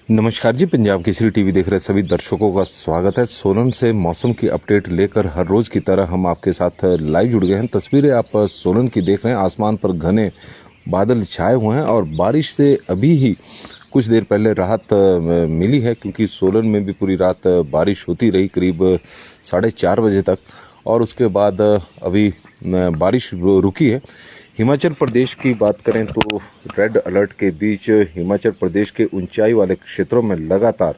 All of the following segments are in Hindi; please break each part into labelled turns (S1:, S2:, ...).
S1: नमस्कार जी, पंजाब केसरी टीवी देख रहे सभी दर्शकों का स्वागत है। सोलन से मौसम की अपडेट लेकर हर रोज की तरह हम आपके साथ लाइव जुड़ गए हैं। तस्वीरें आप सोलन की देख रहे हैं। आसमान पर घने बादल छाए हुए हैं और बारिश से अभी ही कुछ देर पहले राहत मिली है, क्योंकि सोलन में भी पूरी रात बारिश होती रही करीब 4:30 बजे तक, और उसके बाद अभी बारिश रुकी है। हिमाचल प्रदेश की बात करें तो रेड अलर्ट के बीच हिमाचल प्रदेश के ऊंचाई वाले क्षेत्रों में लगातार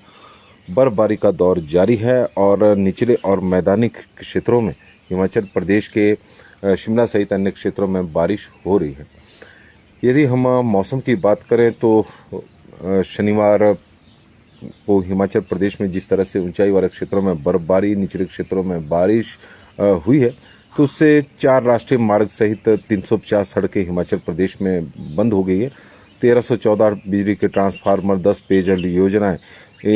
S1: बर्फबारी का दौर जारी है और निचले और मैदानी क्षेत्रों में हिमाचल प्रदेश के शिमला सहित अन्य क्षेत्रों में बारिश हो रही है। यदि हम मौसम की बात करें तो शनिवार को हिमाचल प्रदेश में जिस तरह से ऊंचाई वाले क्षेत्रों में बर्फबारी, निचले क्षेत्रों में बारिश हुई है, तो उससे 4 राष्ट्रीय मार्ग सहित 350 सड़कें हिमाचल प्रदेश में बंद हो गई है। 1314 बिजली के ट्रांसफार्मर, 10 पेयजल योजनाएं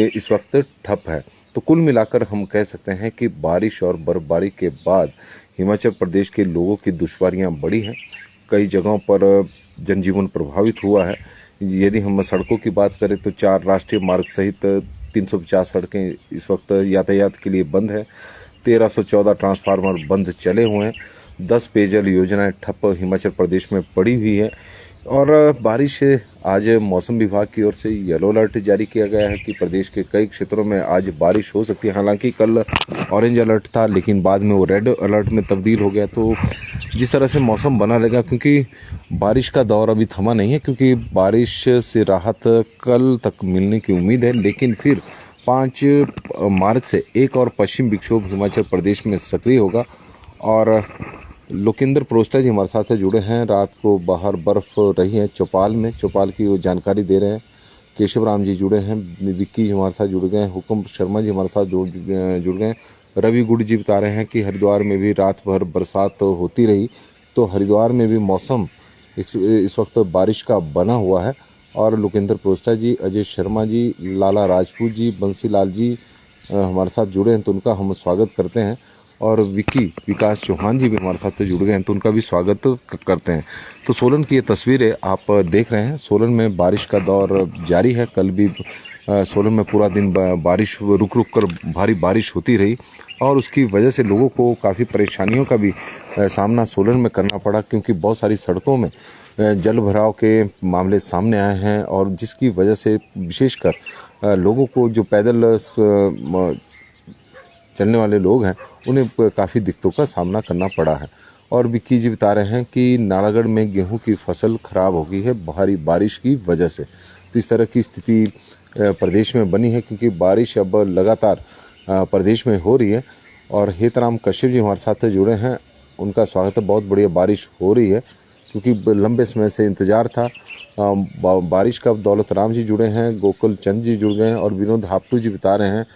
S1: इस वक्त ठप है। तो कुल मिलाकर हम कह सकते हैं कि बारिश और बर्फबारी के बाद हिमाचल प्रदेश के लोगों की दुश्वारियां बढ़ी हैं। कई जगहों पर जनजीवन प्रभावित हुआ है। यदि हम सड़कों की बात करें तो 4 राष्ट्रीय मार्ग सहित 350 सड़कें इस वक्त यातायात के लिए बंद है। 1314 ट्रांसफार्मर बंद चले हुए हैं। 10 पेयजल योजनाएं ठप हिमाचल प्रदेश में पड़ी हुई है। और बारिश आज मौसम विभाग की ओर से येलो अलर्ट जारी किया गया है कि प्रदेश के कई क्षेत्रों में आज बारिश हो सकती है। हालांकि कल ऑरेंज अलर्ट था, लेकिन बाद में वो रेड अलर्ट में तब्दील हो गया। तो जिस तरह से मौसम बना रहेगा, क्योंकि बारिश का दौर अभी थमा नहीं है, क्योंकि बारिश से राहत कल तक मिलने की उम्मीद है। लेकिन फिर 5 मार्च से एक और पश्चिम विक्षोभ हिमाचल प्रदेश में सक्रिय होगा। और लोकेंद्र प्रोस्टा जी हमारे साथ जुड़े हैं। रात को बाहर बर्फ रही है चौपाल में, चौपाल की वो जानकारी दे रहे हैं। केशव राम जी जुड़े हैं, विक्की हमारे साथ जुड़ गए हैं, हुक्म शर्मा जी हमारे साथ जुड़ गए हैं। रवि गुड जी बता रहे हैं कि हरिद्वार में भी रात भर बरसात होती रही। तो हरिद्वार में भी मौसम इस वक्त बारिश का बना हुआ है। और लोकेंद्र प्रोस्टा जी, अजय शर्मा जी, लाला राजपूत जी, बंसी लाल जी हमारे साथ जुड़े हैं, तो उनका हम स्वागत करते हैं। और विकास चौहान जी भी हमारे साथ जुड़ गए हैं, तो उनका भी स्वागत करते हैं। तो सोलन की ये तस्वीरें आप देख रहे हैं। सोलन में बारिश का दौर जारी है। कल भी सोलन में पूरा दिन बारिश रुक कर भारी बारिश होती रही, और उसकी वजह से लोगों को काफ़ी परेशानियों का भी सामना सोलन में करना पड़ा, क्योंकि बहुत सारी सड़कों में जल भराव के मामले सामने आए हैं, और जिसकी वजह से विशेषकर लोगों को, जो पैदल चलने वाले लोग हैं, उन्हें काफ़ी दिक्कतों का सामना करना पड़ा है। और विक्की जी बता रहे हैं कि नालागढ़ में गेहूं की फसल खराब हो गई है भारी बारिश की वजह से। तो इस तरह की स्थिति प्रदेश में बनी है, क्योंकि बारिश अब लगातार प्रदेश में हो रही है। और हेतराम कश्यप जी हमारे साथ जुड़े हैं, उनका स्वागत है। बहुत बढ़िया बारिश हो रही है, क्योंकि लंबे समय से इंतजार था बारिश का। दौलत राम जी जुड़े हैं, गोकुल चंद जी जुड़ गए हैं, और विनोद हापटू जी बता रहे हैं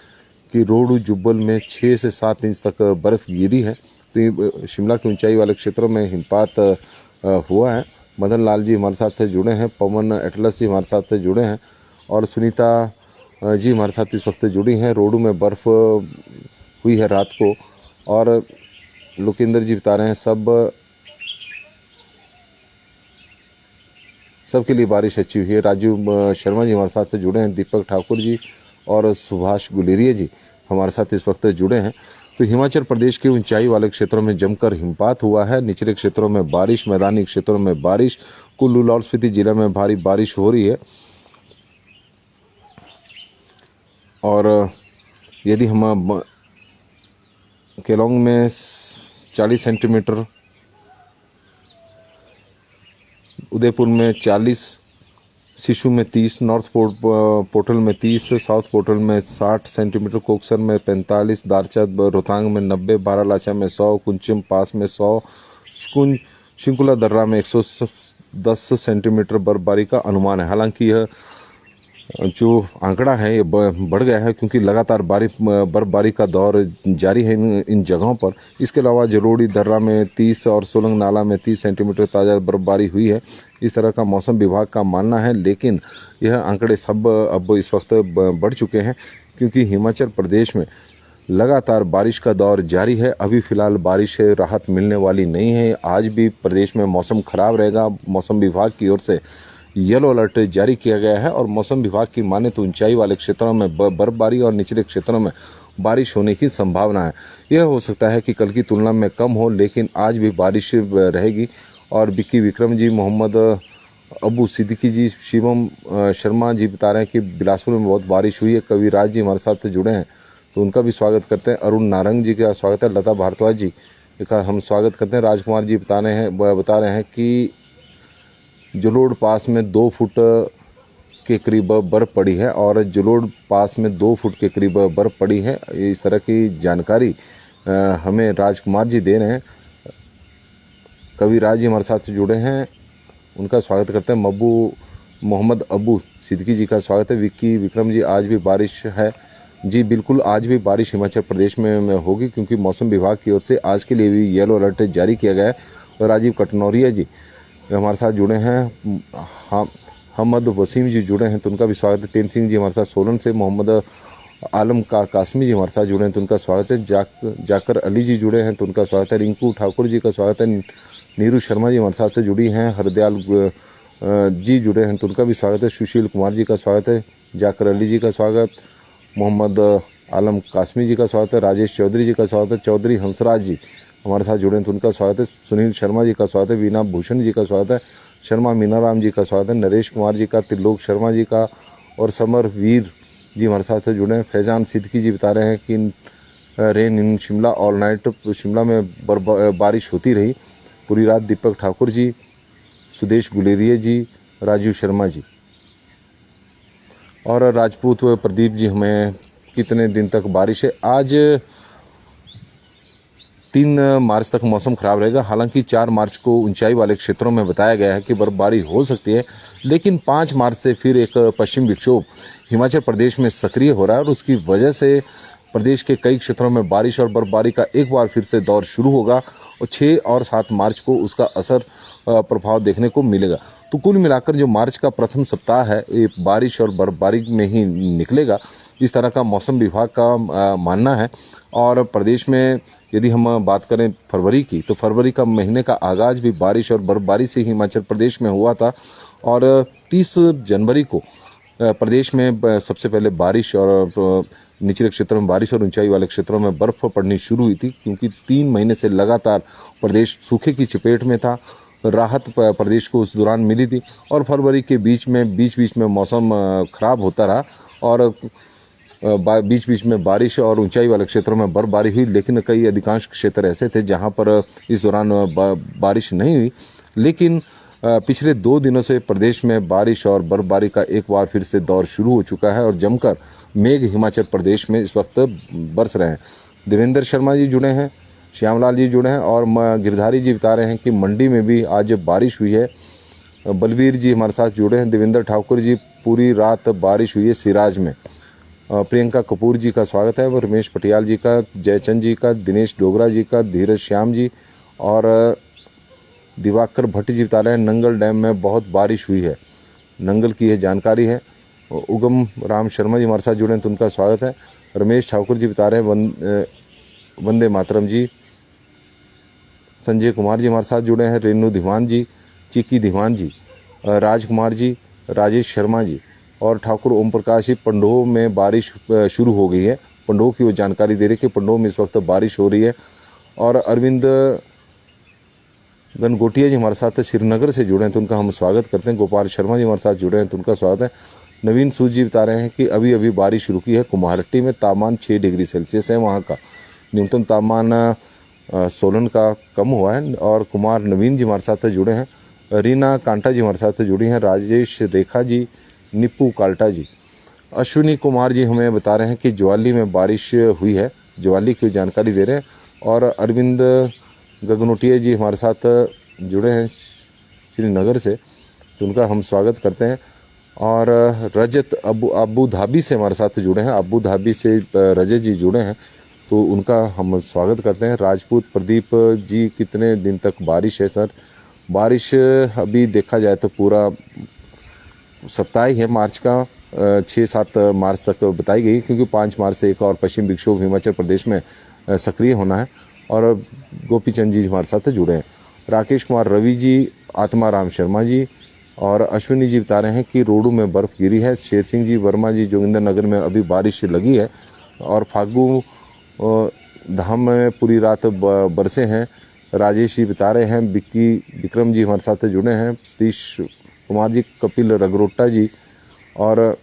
S1: कि रोहडू जुब्बल में 6 से 7 इंच तक बर्फ गिरी है। तो शिमला के ऊंचाई वाले क्षेत्रों में हिमपात हुआ है। मदन लाल जी हमारे साथ जुड़े हैं, पवन एटलस जी हमारे साथ जुड़े हैं, और सुनीता जी हमारे साथ इस वक्त जुड़ी हैं। रोहडू में बर्फ हुई है रात को। और लोकेंद्र जी बता रहे हैं सबके लिए बारिश अच्छी हुई है। राजू शर्मा जी हमारे साथ जुड़े हैं, दीपक ठाकुर जी और सुभाष गुलेरिया जी हमारे साथ इस वक्त जुड़े हैं। तो हिमाचल प्रदेश के ऊंचाई वाले क्षेत्रों में जमकर हिमपात हुआ है। निचले क्षेत्रों में बारिश, मैदानी क्षेत्रों में बारिश। कुल्लू लाहौल स्पीति जिला में भारी बारिश हो रही है। और यदि हम केलोंग में 40 सेंटीमीटर, उदयपुर में 40, सिसु में 30, नॉर्थ पोर्टल में 30, साउथ पोर्टल में 60 सेंटीमीटर, कोकसर में 45, दारचा रोहतांग में 90, बारालाचा में 100, कुंचिम पास में 100, शिंकुला दर्रा में 110 सेंटीमीटर बर्फबारी का अनुमान है। हालांकि यह जो आंकड़ा है ये बढ़ गया है, क्योंकि लगातार बर्फबारी का दौर जारी है इन जगहों पर। इसके अलावा जलोड़ी दर्रा में 30 और सोलंग नाला में 30 सेंटीमीटर ताज़ा बर्फबारी हुई है। इस तरह का मौसम विभाग का मानना है, लेकिन यह आंकड़े सब अब इस वक्त बढ़ चुके हैं, क्योंकि हिमाचल प्रदेश में लगातार बारिश का दौर जारी है। अभी फिलहाल बारिश से राहत मिलने वाली नहीं है। आज भी प्रदेश में मौसम खराब रहेगा। मौसम विभाग की ओर से येलो अलर्ट जारी किया गया है और मौसम विभाग की माने तो ऊंचाई वाले क्षेत्रों में बर्फबारी और निचले क्षेत्रों में बारिश होने की संभावना है। यह हो सकता है कि कल की तुलना में कम हो, लेकिन आज भी बारिश रहेगी। और विक्की विक्रम जी, मोहम्मद अबू सिद्दीकी जी, शिवम शर्मा जी बता रहे हैं कि बिलासपुर में बहुत बारिश हुई है। कविराज जी हमारे साथ जुड़े हैं तो उनका भी स्वागत करते हैं। अरुण नारंग जी का स्वागत है। लता भारद्वाज जी का हम स्वागत करते हैं। राजकुमार जी बता रहे हैं कि जलोड़ पास में 2 फुट के करीब बर्फ पड़ी है और जलोड़ पास में 2 फुट के करीब बर्फ पड़ी है। इस तरह की जानकारी हमें राजकुमार जी दे रहे हैं। कविराज जी हमारे साथ जुड़े हैं, उनका स्वागत करते हैं। मोहम्मद अबू सिद्दीकी जी का स्वागत है। विक्की विक्रम जी, आज भी बारिश है। जी बिल्कुल, आज भी बारिश हिमाचल प्रदेश में होगी क्योंकि मौसम विभाग की ओर से आज के लिए भी येलो अलर्ट जारी किया गया है। और राजीव कटनौरिया जी हमारे साथ जुड़े हैं। हमद वसीम जी जुड़े हैं तो उनका भी स्वागत है। तेन सिंह जी हमारे साथ सोलन से। मोहम्मद आलम कासमी जी हमारे साथ जुड़े हैं तो उनका स्वागत है। जाकर अली जी जुड़े हैं तो उनका स्वागत है। रिंकू ठाकुर जी का स्वागत है। नीरू शर्मा जी हमारे साथ जुड़ी हैं। हरदयाल जी जुड़े हैं तो उनका भी स्वागत है। सुशील कुमार जी का स्वागत है। जाकर अली जी का स्वागत। मोहम्मद आलम कासमी जी का स्वागत है। राजेश चौधरी जी का स्वागत है। चौधरी हंसराज जी हमारे साथ जुड़े हैं तो उनका स्वागत है। सुनील शर्मा जी का स्वागत है। वीना भूषण जी का स्वागत है। शर्मा मीनाराम जी का स्वागत है। नरेश कुमार जी का, त्रिलोक शर्मा जी का और समर वीर जी हमारे साथ जुड़े हैं। फैजान सिद्दीकी जी बता रहे हैं कि रेन इन शिमला ऑल नाइट, शिमला में बारिश होती रही पूरी रात। दीपक ठाकुर जी, सुदेश गुलेरिया जी, राजीव शर्मा जी और राजपूत प्रदीप जी, हमें कितने दिन तक बारिश है? आज 3 मार्च तक मौसम खराब रहेगा। हालांकि 4 मार्च को ऊंचाई वाले क्षेत्रों में बताया गया है कि बर्फबारी हो सकती है, लेकिन 5 मार्च से फिर एक पश्चिम विक्षोभ हिमाचल प्रदेश में सक्रिय हो रहा है और उसकी वजह से प्रदेश के कई क्षेत्रों में बारिश और बर्फबारी का एक बार फिर से दौर शुरू होगा और 6 और 7 मार्च को उसका असर प्रभाव देखने को मिलेगा। तो कुल मिलाकर जो मार्च का प्रथम सप्ताह है ये बारिश और बर्फबारी में ही निकलेगा, इस तरह का मौसम विभाग का मानना है। और प्रदेश में यदि हम बात करें फरवरी की, तो फरवरी का महीने का आगाज भी बारिश और बर्फबारी से हिमाचल प्रदेश में हुआ था और 30 जनवरी को प्रदेश में सबसे पहले बारिश और निचले क्षेत्रों में बारिश और ऊंचाई वाले क्षेत्रों में बर्फ पड़नी शुरू हुई थी, क्योंकि 3 महीने से लगातार प्रदेश सूखे की चपेट में था। राहत प्रदेश को उस दौरान मिली थी और फरवरी के बीच में मौसम खराब होता रहा और बीच बीच में बारिश और ऊंचाई वाले क्षेत्रों में बर्फबारी हुई, लेकिन कई अधिकांश क्षेत्र ऐसे थे जहां पर इस दौरान बारिश नहीं हुई। लेकिन पिछले 2 दिनों से प्रदेश में बारिश और बर्फबारी का एक बार फिर से दौर शुरू हो चुका है और जमकर मेघ हिमाचल प्रदेश में इस वक्त बरस रहे हैं। देवेंद्र शर्मा जी जुड़े हैं, श्यामलाल जी जुड़े हैं और गिरधारी जी बता रहे हैं कि मंडी में भी आज बारिश हुई है। बलवीर जी हमारे साथ जुड़े हैं। देवेंद्र ठाकुर जी, पूरी रात बारिश हुई है सिराज में। प्रियंका कपूर जी का स्वागत है। रमेश पटियाल जी का, जयचंद जी का, दिनेश डोगरा जी का, धीरज श्याम जी और दिवाकर भट्ट जी बता रहे हैं नंगल डैम में बहुत बारिश हुई है। नंगल की यह जानकारी है। उगम राम शर्मा जी हमारे साथ जुड़े हैं तो उनका स्वागत है। रमेश ठाकुर जी बता रहे हैं वंदे मातरम जी। संजय कुमार जी हमारे साथ जुड़े हैं। रेनू धीमान जी, चिकी धीमान जी, राजकुमार जी, राजेश शर्मा जी और ठाकुर ओम प्रकाश जी। पंडोह में बारिश शुरू हो गई है। पंडोह की वो जानकारी दे रही है कि पंडोह में इस वक्त बारिश हो रही है। और अरविंद गनगोटिया जी हमारे साथ श्रीनगर से जुड़े हैं तो उनका हम स्वागत करते हैं। गोपाल शर्मा जी हमारे साथ जुड़े हैं तो उनका स्वागत है। नवीन सूद जी बता रहे हैं कि अभी अभी बारिश रुकी है। कुम्हारहट्टी में तापमान 6 डिग्री सेल्सियस है। वहाँ का न्यूनतम तापमान सोलन का कम हुआ है। और कुमार नवीन जी हमारे साथ जुड़े हैं। रीना कांटा जी हमारे साथ जुड़ी हैं। राजेश रेखा जी, निप्पू काल्टा जी। अश्विनी कुमार जी हमें बता रहे हैं कि ज्वाली में बारिश हुई है। ज्वाली की जानकारी दे रहे हैं। और अरविंद गगनोटिया जी हमारे साथ जुड़े हैं श्रीनगर से तो उनका हम स्वागत करते हैं। और रजत अबू धाबी से हमारे साथ जुड़े हैं। अबू धाबी से रजत जी जुड़े हैं तो उनका हम स्वागत करते हैं। राजपूत प्रदीप जी, कितने दिन तक बारिश है सर? बारिश अभी देखा जाए तो पूरा सप्ताह ही है मार्च का। 6-7 मार्च तक बताई गई, क्योंकि 5 मार्च से एक और पश्चिम विक्षोभ हिमाचल प्रदेश में सक्रिय होना है। और गोपीचंद जी हमारे साथ जुड़े हैं। राकेश कुमार रवि जी, आत्माराम शर्मा जी, और अश्विनी जी बता रहे हैं कि रोडू में बर्फ गिरी है। शेर सिंह जी वर्मा जी जोगिंदर नगर में अभी बारिश लगी है और फागू धाम में पूरी रात बरसे हैं। राजेश जी बता रहे हैं। विक्की विक्रम जी हमारे साथ जुड़े हैं। सतीश कुमार जी, कपिल रगरोटा जी और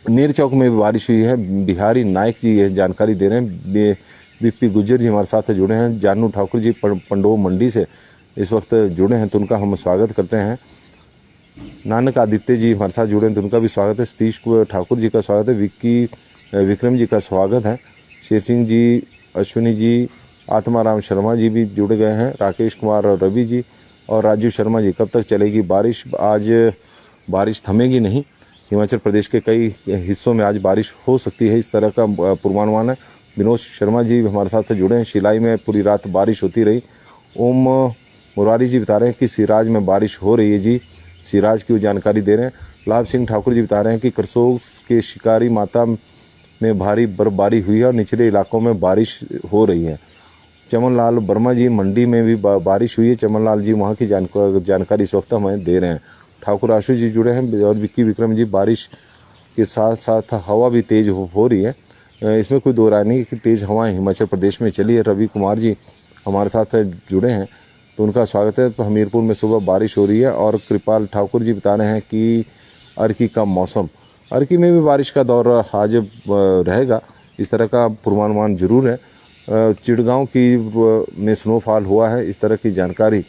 S1: नीर चौक में भी बारिश हुई है। बिहारी नायक जी ये जानकारी दे रहे हैं। बीपी गुज्जर जी हमारे साथ जुड़े हैं। जानू ठाकुर जी पंडो मंडी से इस वक्त जुड़े हैं, तो उनका हम स्वागत करते हैं। नानक आदित्य जी हमारे साथ जुड़े हैं, तो उनका भी स्वागत है। सतीश ठाकुर जी का स्वागत है। विक्की विक्रम जी का स्वागत है। शेर सिंह जी, अश्विनी जी, आत्माराम शर्मा जी भी जुड़ गए हैं। राकेश कुमार और रवि जी और राजू शर्मा जी, कब तक चलेगी बारिश? आज बारिश थमेगी नहीं। हिमाचल प्रदेश के कई हिस्सों में आज बारिश हो सकती है, इस तरह का पूर्वानुमान है। विनोद शर्मा जी हमारे साथ जुड़े हैं। शिलाई में पूरी रात बारिश होती रही। ओम मुरारी जी बता रहे हैं कि सिराज में बारिश हो रही है जी। सिराज की जानकारी दे रहे हैं। लाभ सिंह ठाकुर जी बता रहे हैं कि करसोग के शिकारी माता में भारी बर्फबारी हुई है और निचले इलाकों में बारिश हो रही है। चमन लाल वर्मा जी, मंडी में भी बारिश हुई है। चमन लाल जी वहाँ की जानकारी इस वक्त हमें दे रहे हैं। ठाकुर आशु जी जुड़े हैं और विक्की विक्रम जी, बारिश के साथ साथ हवा भी तेज हो रही है। इसमें कोई दो राय नहीं कि तेज हवाएं हिमाचल प्रदेश में चली है। रवि कुमार जी हमारे साथ जुड़े हैं, तो उनका स्वागत है। तो हमीरपुर में सुबह बारिश हो रही है। और कृपाल ठाकुर जी बता रहे हैं कि अर्की का मौसम, अर्की में भी बारिश का दौर आज रहेगा, इस तरह का पूर्वानुमान जरूर है। चिड़गांव की में स्नोफॉल हुआ है, इस तरह की जानकारी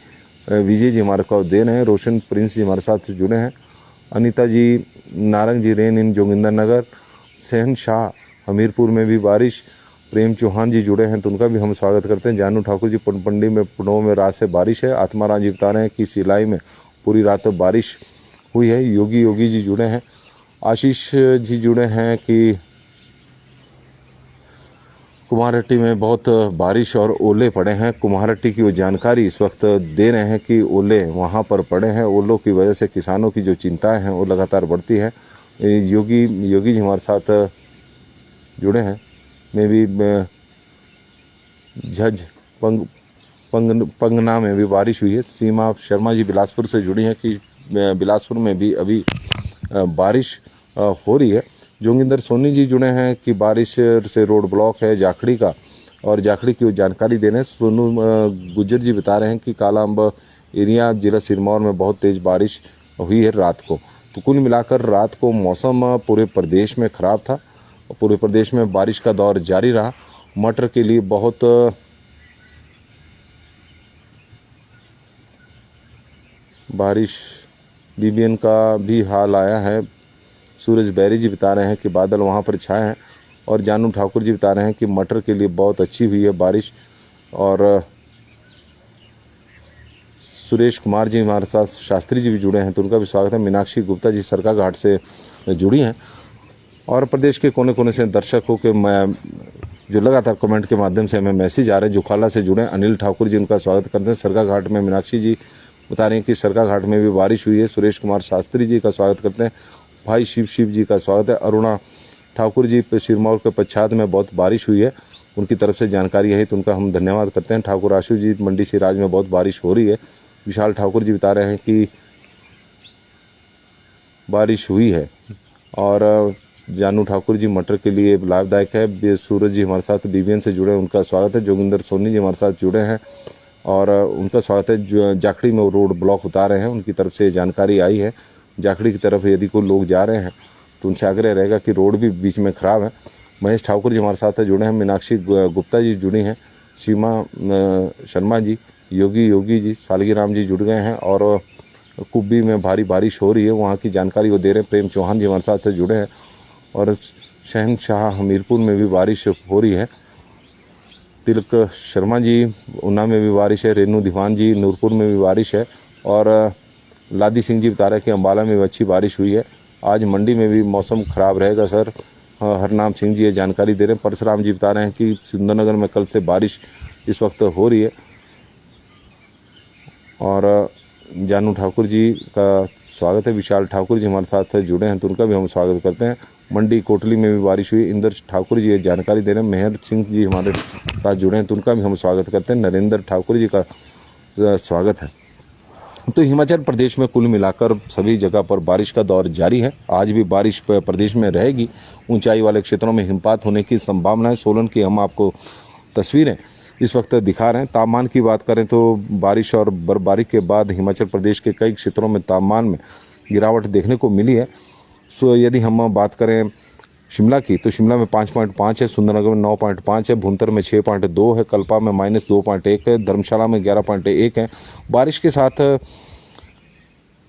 S1: विजय जी हमारे को दे रहे हैं। रोशन प्रिंस जी हमारे साथ जुड़े हैं। अनीता जी, नारंग जी रेन इन जोगिंदर नगर। सहन शाह, हमीरपुर में भी बारिश। प्रेम चौहान जी जुड़े हैं, तो उनका भी हम स्वागत करते हैं। जानू ठाकुर जी, पंडी में पुनौ में रात से बारिश है। आत्माराम जी बता रहे हैं कि सिलाई में पूरी रात बारिश हुई है। योगी जी जुड़े हैं। आशीष जी जुड़े हैं कि कुमारहट्टी में बहुत बारिश और ओले पड़े हैं। कुमारहट्टी की वो जानकारी इस वक्त दे रहे हैं कि ओले वहाँ पर पड़े हैं। ओलों की वजह से किसानों की जो चिंताएं हैं वो लगातार बढ़ती है। योगी जी हमारे साथ जुड़े हैं। में भी झज पंगना में भी बारिश हुई है। सीमा शर्मा जी बिलासपुर से जुड़ी हैं कि बिलासपुर में भी अभी बारिश हो रही है। जोगिंदर सोनी जी जुड़े हैं कि बारिश से रोड ब्लॉक है जाखड़ी का, और जाखड़ी की जानकारी दे रहे हैं। सोनू गुज्जर जी बता रहे हैं कि काला अम्ब एरिया जिला सिरमौर में बहुत तेज बारिश हुई है रात को। तो कुल मिलाकर रात को मौसम पूरे प्रदेश में खराब था। पूरे प्रदेश में बारिश का दौर जारी रहा। मटर के लिए बहुत बारिश, बीबीएन का भी हाल आया है। सूरज बैरी जी बता रहे हैं कि बादल वहां पर छाए हैं। और जानू ठाकुर जी बता रहे हैं कि मटर के लिए बहुत अच्छी हुई है बारिश। और सुरेश कुमार जी हमारे साथ, शास्त्री जी भी जुड़े हैं, तो उनका भी स्वागत है। मीनाक्षी गुप्ता जी सरकाघाट से जुड़ी हैं। और प्रदेश के कोने कोने से दर्शकों के जो लगातार कमेंट के माध्यम से हमें मैसेज आ रहे हैं, जुखाला से जुड़े हैं। अनिल ठाकुर जी, उनका स्वागत करते हैं। सरकाघाट में मीनाक्षी जी बता रहे हैं कि सरकाघाट में भी बारिश हुई है। सुरेश कुमार शास्त्री जी का स्वागत करते हैं। भाई शिव जी का स्वागत है। अरुणा ठाकुर जी, सिरमौर के पश्चात में बहुत बारिश हुई है, उनकी तरफ से जानकारी है, तो उनका हम धन्यवाद करते हैं। ठाकुर आशु जी, मंडी सिराज में बहुत बारिश हो रही है। विशाल ठाकुर जी बता रहे हैं कि बारिश हुई है। और जानू ठाकुर जी, मटर के लिए लाभदायक है। सूरज जी हमारे साथ बीबीएन से जुड़े हैं, उनका स्वागत है। जोगिंदर सोनी जी हमारे साथ जुड़े हैं और उनका स्वागत है। जाखड़ी में रोड ब्लॉक उतारे हैं, उनकी तरफ से जानकारी आई है। जाखड़ी की तरफ यदि कोई लोग जा रहे हैं तो उनसे आग्रह रहेगा कि रोड भी बीच में खराब है। महेश ठाकुर जी हमारे साथ जुड़े हैं। मीनाक्षी गुप्ता जी जुड़ी हैं। सीमा शर्मा जी, योगी जी, सालगी जी जुड़ गए हैं। और कुब्बी में भारी बारिश हो रही है, वहाँ की जानकारी वो दे रहे हैं। प्रेम चौहान जी हमारे साथ जुड़े हैं। और शहनशाह हमीरपुर में भी बारिश हो रही है। तिलक शर्मा जी, ऊना में भी बारिश है। रेनू दीवान जी, नूरपुर में भी बारिश है। और लादी सिंह जी बता रहे हैं कि अम्बाला में भी अच्छी बारिश हुई है। आज मंडी में भी मौसम खराब रहेगा सर। हरनाम सिंह जी ये जानकारी दे रहे हैं। परशुराम जी बता रहे हैं कि सुंदरनगर में कल से बारिश इस वक्त हो रही है। और जानू ठाकुर जी का स्वागत है। विशाल ठाकुर जी हमारे साथ जुड़े हैं, तो उनका भी हम स्वागत करते हैं। मंडी कोटली में भी बारिश हुई। इंदर ठाकुर जी ये जानकारी दे रहे हैं। मेहर सिंह जी हमारे साथ जुड़े हैं, तो उनका भी हम स्वागत करते हैं। नरेंद्र ठाकुर जी का स्वागत है। तो हिमाचल प्रदेश में कुल मिलाकर सभी जगह पर बारिश का दौर जारी है। आज भी बारिश प्रदेश में रहेगी। ऊंचाई वाले क्षेत्रों में हिमपात होने की संभावना है। सोलन की हम आपको तस्वीरें इस वक्त दिखा रहे हैं। तापमान की बात करें तो बारिश और बर्फबारी के बाद हिमाचल प्रदेश के कई क्षेत्रों में तापमान में गिरावट देखने को मिली है। सो यदि हम बात करें शिमला की, तो शिमला में 5.5 है, सुंदरनगर में 9.5 है, भुंतर में 6.2 है, कल्पा में -2.1 है, धर्मशाला में 11.1 है। बारिश के साथ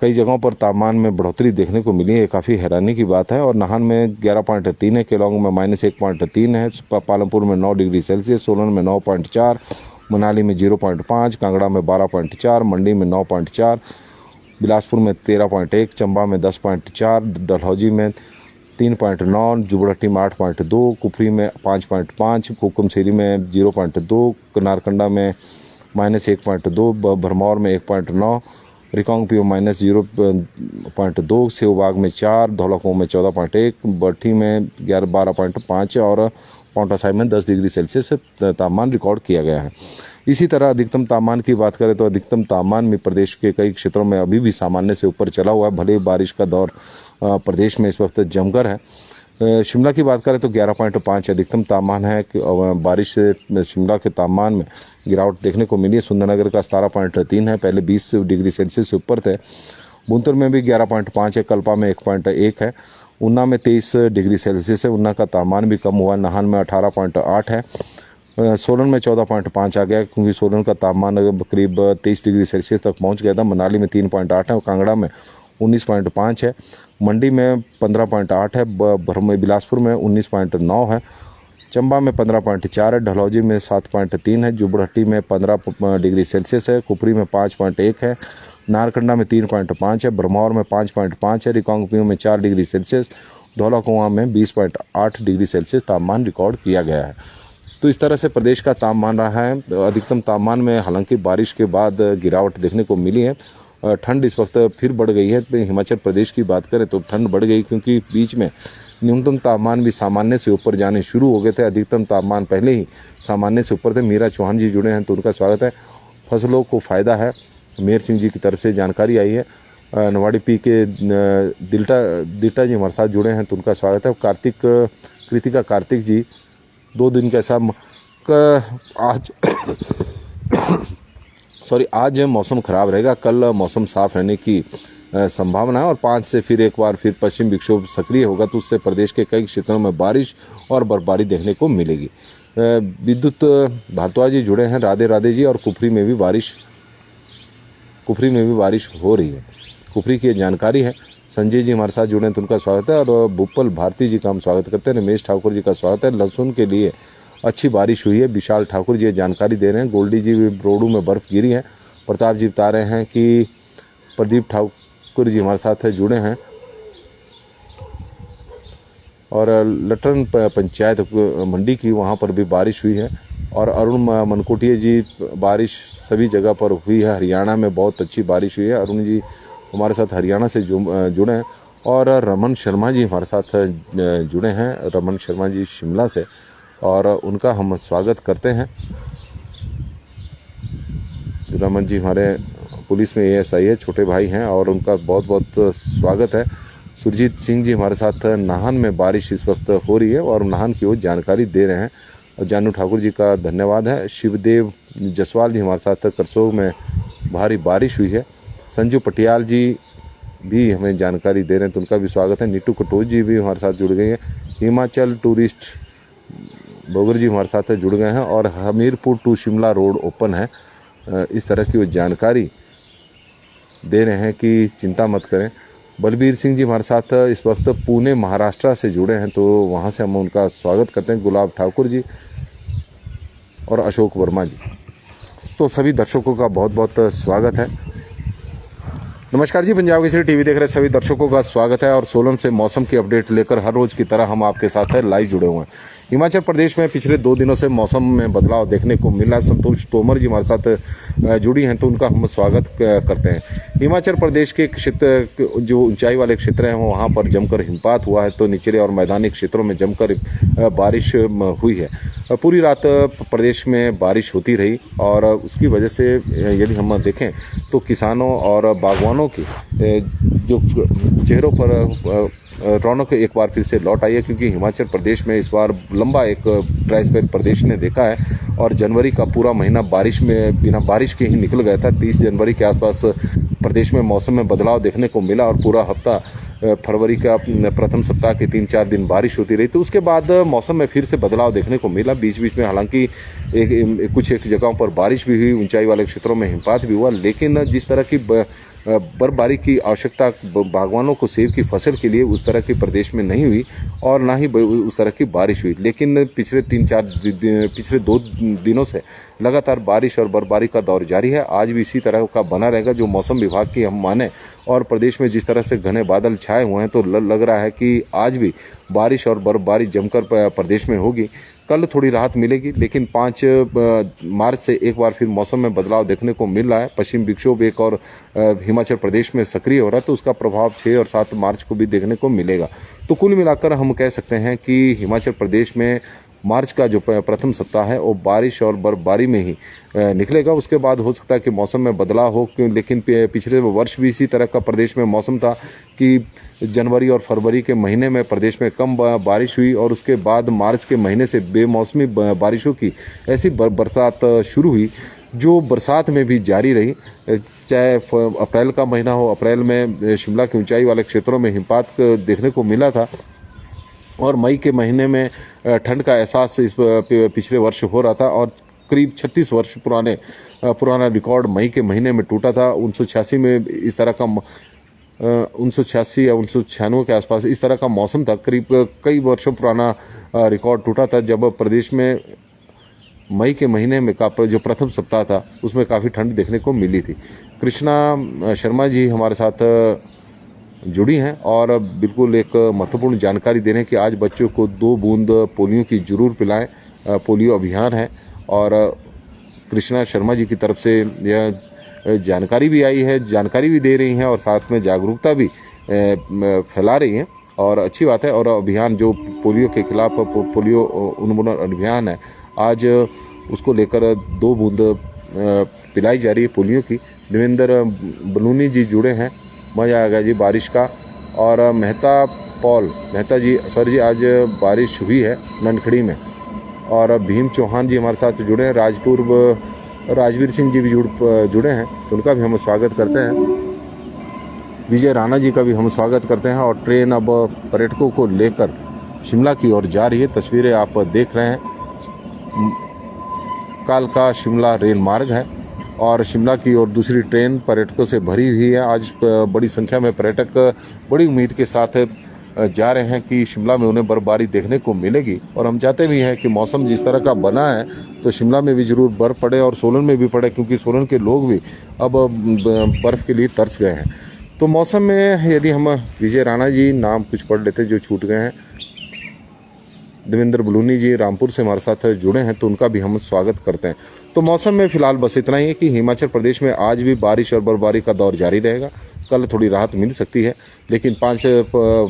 S1: कई जगहों पर तापमान में बढ़ोतरी देखने को मिली है, काफ़ी हैरानी की बात है। और नाहन में 11.3 है, केलांग में -1.3 है, पालमपुर में 9 डिग्री सेल्सियस, सोलन में 9.4, मनाली में 0.5, कांगड़ा में 12.4, मंडी में 9.4, बिलासपुर में 13.1, चंबा में 10.4, डलहौजी में 3.9, जुबड़हट्टी में 8.2, कुफरी में 5.5, कुकुमसेरी में 0.2, नारकंडा में -1.2, भरमौर में 1.9, रिकांगपिओ -0.2, सेवबाग में 4, धौलाकुआं में 14.1, बट्ठी में 12.5 और पांवटा साहिब में 10 डिग्री सेल्सियस तापमान रिकॉर्ड किया गया है। इसी तरह अधिकतम तापमान की बात करें तो अधिकतम तापमान में प्रदेश के कई क्षेत्रों में अभी भी सामान्य से ऊपर चला हुआ है। भले बारिश का दौर प्रदेश में इस वक्त जमकर है। शिमला की बात करें तो 11.5 अधिकतम तापमान है। बारिश से शिमला के तापमान में गिरावट देखने को मिली है। सुंदरनगर का 17.3 है, पहले 20 डिग्री सेल्सियस से ऊपर थे। भुंतर में भी 11.5 है, कल्पा में 1.1 है, ऊना में 23 डिग्री सेल्सियस है, ऊना का तापमान भी कम हुआ। नाहन में 18.8 है, सोलन में 14.5 आ गया, क्योंकि सोलन का तापमान करीब 23 डिग्री सेल्सियस तक पहुंच गया था। मनाली में 3.8 है और कांगड़ा में 19.5 है, मंडी में 15.8 है, बिलासपुर में 19.9 है, चंबा में 15.4 है, डलहौजी में 7.3 है, जुबड़हट्टी में 15 डिग्री सेल्सियस है, कुफरी में 5.1 है, नारकंडा में 3.5 है, भरमौर में 5.5 है, रिकांगपिओ में 4 डिग्री सेल्सियस, धौलाकुआं में 20.8 डिग्री सेल्सियस तापमान रिकॉर्ड किया गया है। तो इस तरह से प्रदेश का तापमान रहा है। अधिकतम तापमान में हालांकि बारिश के बाद गिरावट देखने को मिली है। ठंड इस वक्त फिर बढ़ गई है। हिमाचल प्रदेश की बात करें तो ठंड बढ़ गई, क्योंकि बीच में न्यूनतम तापमान भी सामान्य से ऊपर जाने शुरू हो गए थे। अधिकतम तापमान पहले ही सामान्य से ऊपर थे। मीरा चौहान जी जुड़े हैं तो उनका स्वागत है। फसलों को फ़ायदा है, मेहर सिंह जी की तरफ से जानकारी आई है। नवाड़ी पी के दिल्टा जी हमारे साथ जुड़े हैं तो उनका स्वागत है। कृतिका कार्तिक जी 2 दिन के ऐसा आज मौसम खराब रहेगा, कल मौसम साफ रहने की संभावना है और 5 से फिर एक बार पश्चिम विक्षोभ सक्रिय होगा, तो उससे प्रदेश के कई क्षेत्रों में बारिश और बर्फबारी देखने को मिलेगी। विद्युत भारद्वाज जी जुड़े हैं, राधे राधे जी। और कुफरी में भी बारिश हो रही है। कुफरी की जानकारी है। संजय जी हमारे साथ जुड़े हैं तो उनका स्वागत है। और भूपल भारती जी का हम स्वागत करते हैं। रमेश ठाकुर जी का स्वागत है। लहसुन के लिए अच्छी बारिश हुई है, विशाल ठाकुर जी जानकारी दे रहे हैं। गोल्डी जी रोडू में बर्फ गिरी है। प्रताप जी बता रहे हैं कि प्रदीप ठाकुर जी हमारे साथ जुड़े हैं। और लटन पंचायत मंडी की वहाँ पर भी बारिश हुई है। और अरुण मनकोटिया जी, बारिश सभी जगह पर हुई है। हरियाणा में बहुत अच्छी बारिश हुई है। अरुण जी हमारे साथ हरियाणा से जुड़े हैं। और रमन शर्मा जी हमारे साथ जुड़े हैं। रमन शर्मा जी शिमला से, और उनका हम स्वागत करते हैं। रमन जी हमारे पुलिस में ASI है, छोटे भाई हैं, और उनका बहुत बहुत स्वागत है। सुरजीत सिंह जी हमारे साथ नाहन में बारिश इस वक्त हो रही है और नाहन की वो जानकारी दे रहे हैं। और जानू ठाकुर जी का धन्यवाद है। शिवदेव जसवाल जी हमारे साथ करसोग में भारी बारिश हुई है। संजू पटियाल जी भी हमें जानकारी दे रहे हैं तो उनका भी स्वागत है। नीटू कटोच जी भी हमारे साथ जुड़ गए हैं। हिमाचल टूरिस्ट बोगर जी हमारे साथ जुड़ गए हैं। और Hamirpur to Shimla road open है, इस तरह की वो जानकारी दे रहे हैं कि चिंता मत करें। बलबीर सिंह जी हमारे साथ इस वक्त पुणे महाराष्ट्र से जुड़े हैं तो वहाँ से हम उनका स्वागत करते हैं। गुलाब ठाकुर जी और अशोक वर्मा जी, तो सभी दर्शकों का बहुत बहुत स्वागत है। नमस्कार जी, पंजाब केसरी टीवी देख रहे सभी दर्शकों का स्वागत है। और सोलन से मौसम की अपडेट लेकर हर रोज की तरह हम आपके साथ है लाइव जुड़े हुए हैं। हिमाचल प्रदेश में पिछले 2 दिनों से मौसम में बदलाव देखने को मिला है। संतोष तोमर जी हमारे साथ जुड़ी हैं, तो उनका हम स्वागत करते हैं। हिमाचल प्रदेश के क्षेत्र जो ऊंचाई वाले क्षेत्र हैं वहाँ पर जमकर हिमपात हुआ है, तो निचले और मैदानी क्षेत्रों में जमकर बारिश हुई है। पूरी रात प्रदेश में बारिश होती रही और उसकी वजह से यदि हम देखें तो किसानों और बागवानों की जो चेहरों पर रौनक एक बार फिर से लौट आई है, क्योंकि हिमाचल प्रदेश में इस बार लंबा एक ड्राई स्पेल प्रदेश ने देखा है और जनवरी का पूरा महीना बारिश में बिना बारिश के ही निकल गया था। 30 जनवरी के आसपास प्रदेश में मौसम में बदलाव देखने को मिला और पूरा हफ्ता फरवरी का प्रथम सप्ताह के 3-4 दिन बारिश होती रही। तो उसके बाद मौसम में फिर से बदलाव देखने को मिला। बीच बीच में हालांकि कुछ जगहों पर बारिश भी हुई, ऊंचाई वाले क्षेत्रों में हिमपात भी हुआ, लेकिन जिस तरह की बर्फबारी की आवश्यकता बागवानों को सेब की फसल के लिए उस तरह की प्रदेश में नहीं हुई और ना ही उस तरह की बारिश हुई। लेकिन पिछले 2 दिनों से लगातार बारिश और बर्फबारी का दौर जारी है। आज भी इसी तरह का बना रहेगा जो मौसम विभाग की हम माने, और प्रदेश में जिस तरह से घने बादल छाए हुए हैं तो लग रहा है कि आज भी बारिश और बर्फबारी जमकर प्रदेश में होगी। कल थोड़ी राहत मिलेगी, लेकिन 5 मार्च से एक बार फिर मौसम में बदलाव देखने को मिल रहा है। पश्चिम विक्षोभ एक और हिमाचल प्रदेश में सक्रिय हो रहा है, तो उसका प्रभाव 6 और 7 मार्च को भी देखने को मिलेगा। तो कुल मिलाकर हम कह सकते हैं कि हिमाचल प्रदेश में मार्च का जो प्रथम सप्ताह है वो बारिश और बर्फबारी में ही निकलेगा। उसके बाद हो सकता है कि मौसम में बदलाव हो, लेकिन पिछले वर्ष भी इसी तरह का प्रदेश में मौसम था कि जनवरी और फरवरी के महीने में प्रदेश में कम बारिश हुई और उसके बाद मार्च के महीने से बेमौसमी बारिशों की ऐसी बरसात शुरू हुई जो बरसात में भी जारी रही। चाहे अप्रैल का महीना हो, अप्रैल में शिमला की ऊंचाई वाले क्षेत्रों में हिमपात देखने को मिला था और मई के महीने में ठंड का एहसास इस पिछले वर्ष हो रहा था और करीब 36 वर्ष पुराना रिकॉर्ड मई के महीने में टूटा था। 1986 में इस तरह का 1986 या 1996 के आसपास इस तरह का मौसम था। करीब कई वर्षों पुराना रिकॉर्ड टूटा था जब प्रदेश में मई के महीने में का जो प्रथम सप्ताह था उसमें काफ़ी ठंड देखने को मिली थी। कृष्णा शर्मा जी हमारे साथ जुड़ी हैं और बिल्कुल एक महत्वपूर्ण जानकारी दे रहे हैं कि आज बच्चों को 2 बूंद पोलियो की जरूर पिलाएं। पोलियो अभियान है और कृष्णा शर्मा जी की तरफ से यह जानकारी भी आई है, जानकारी भी दे रही हैं और साथ में जागरूकता भी फैला रही हैं और अच्छी बात है। और अभियान जो पोलियो के खिलाफ पोलियो उन्मूलन अभियान है, आज उसको लेकर 2 बूंद पिलाई जा रही है पोलियो की। देवेंद्र बलूनी जी जुड़े हैं, मज़ा आ गया जी बारिश का। और मेहता जी, सर जी आज बारिश हुई है ननखड़ी में। और भीम चौहान जी हमारे साथ जुड़े हैं, राजवीर सिंह जी भी जुड़े हैं, तो उनका भी हम स्वागत करते हैं। विजय राणा जी का भी हम स्वागत करते हैं। और ट्रेन अब पर्यटकों को लेकर शिमला की ओर जा रही है। तस्वीरें आप देख रहे हैं, कालका शिमला रेल मार्ग है और शिमला की ओर दूसरी ट्रेन पर्यटकों से भरी हुई है। आज बड़ी संख्या में पर्यटक बड़ी उम्मीद के साथ जा रहे हैं कि शिमला में उन्हें बर्फबारी देखने को मिलेगी और हम चाहते भी हैं कि मौसम जिस तरह का बना है तो शिमला में भी जरूर बर्फ पड़े और सोलन में भी पड़े, क्योंकि सोलन के लोग भी अब बर्फ के लिए तरस गए हैं। तो मौसम में यदि हम विजय राणा जी नाम कुछ पढ़ लेते जो छूट गए हैं, देवेंद्र बलूनी जी रामपुर से हमारे साथ जुड़े हैं, तो उनका भी हम स्वागत करते हैं। तो मौसम में फिलहाल बस इतना ही है कि हिमाचल प्रदेश में आज भी बारिश और बर्फबारी का दौर जारी रहेगा। कल थोड़ी राहत मिल सकती है, लेकिन 5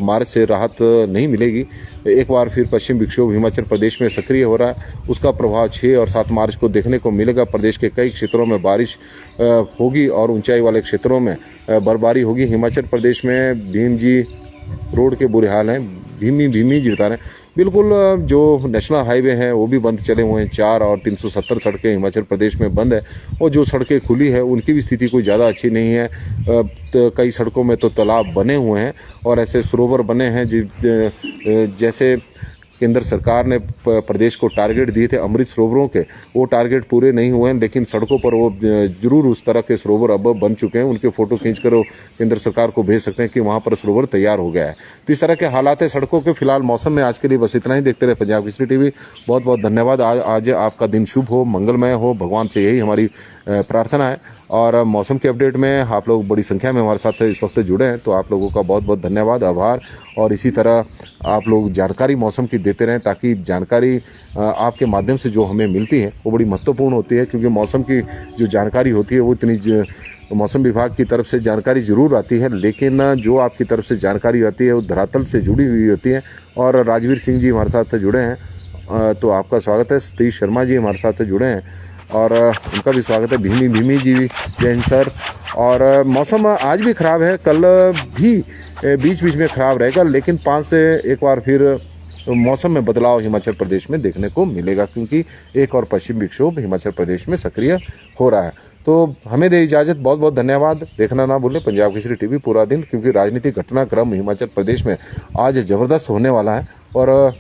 S1: मार्च से राहत नहीं मिलेगी। एक बार फिर पश्चिम विक्षोभ हिमाचल प्रदेश में सक्रिय हो रहा है, उसका प्रभाव 6 और 7 मार्च को देखने को मिलेगा। प्रदेश के कई क्षेत्रों में बारिश होगी और ऊंचाई वाले क्षेत्रों में बर्फबारी होगी। हिमाचल प्रदेश में भीम जी रोड के बुरे हाल हैं, भीमी जी बता रहे हैं। बिल्कुल, जो नेशनल हाईवे हैं वो भी बंद चले हुए हैं। 4 और 370 सड़कें हिमाचल प्रदेश में बंद है और जो सड़कें खुली है उनकी भी स्थिति कोई ज़्यादा अच्छी नहीं है। तो कई सड़कों में तो तालाब बने हुए हैं और ऐसे सरोवर बने हैं जैसे केंद्र सरकार ने प्रदेश को टारगेट दिए थे अमृत सरोवरों के, वो टारगेट पूरे नहीं हुए हैं, लेकिन सड़कों पर वो जरूर उस तरह के सरोवर अब बन चुके हैं। उनके फोटो खींचकर वो केंद्र सरकार को भेज सकते हैं कि वहाँ पर सरोवर तैयार हो गया है। तो इस तरह के हालात है सड़कों के। फिलहाल मौसम में आज के लिए बस इतना ही। देखते रहे पंजाब केसरी टीवी। बहुत बहुत धन्यवाद। आज आपका दिन शुभ हो, मंगलमय हो, भगवान से यही हमारी प्रार्थना है। और मौसम के अपडेट में आप लोग बड़ी संख्या में हमारे साथ इस वक्त जुड़े हैं, तो आप लोगों का बहुत बहुत धन्यवाद, आभार। और इसी तरह आप लोग जानकारी मौसम की देते रहें, ताकि जानकारी आपके माध्यम से जो हमें मिलती है वो बड़ी महत्वपूर्ण होती है, क्योंकि मौसम की जो जानकारी होती है वो इतनी मौसम विभाग की तरफ से जानकारी जरूर आती है, लेकिन जो आपकी तरफ से जानकारी आती है वो धरातल से जुड़ी हुई होती है। और राजवीर सिंह जी हमारे साथ जुड़े हैं, तो आपका स्वागत है। सतीश शर्मा जी हमारे साथ जुड़े हैं और उनका भी स्वागत है। भीमी जी जैन सर। और मौसम आज भी ख़राब है, कल भी बीच बीच में ख़राब रहेगा, लेकिन 5 से एक बार फिर मौसम में बदलाव हिमाचल प्रदेश में देखने को मिलेगा, क्योंकि एक और पश्चिम विक्षोभ हिमाचल प्रदेश में सक्रिय हो रहा है। तो हमें दे इजाज़त, बहुत बहुत धन्यवाद। देखना ना भूलें पंजाब केसरी टीवी पूरा दिन, क्योंकि राजनीतिक घटनाक्रम हिमाचल प्रदेश में आज ज़बरदस्त होने वाला है। और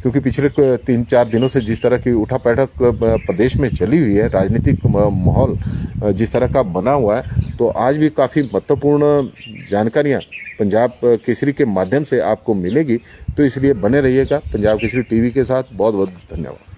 S1: क्योंकि पिछले 3-4 दिनों से जिस तरह की उठा बैठक प्रदेश में चली हुई है, राजनीतिक माहौल जिस तरह का बना हुआ है, तो आज भी काफ़ी महत्वपूर्ण जानकारियाँ पंजाब केसरी के माध्यम से आपको मिलेगी। तो इसलिए बने रहिएगा पंजाब केसरी टीवी के साथ। बहुत बहुत धन्यवाद।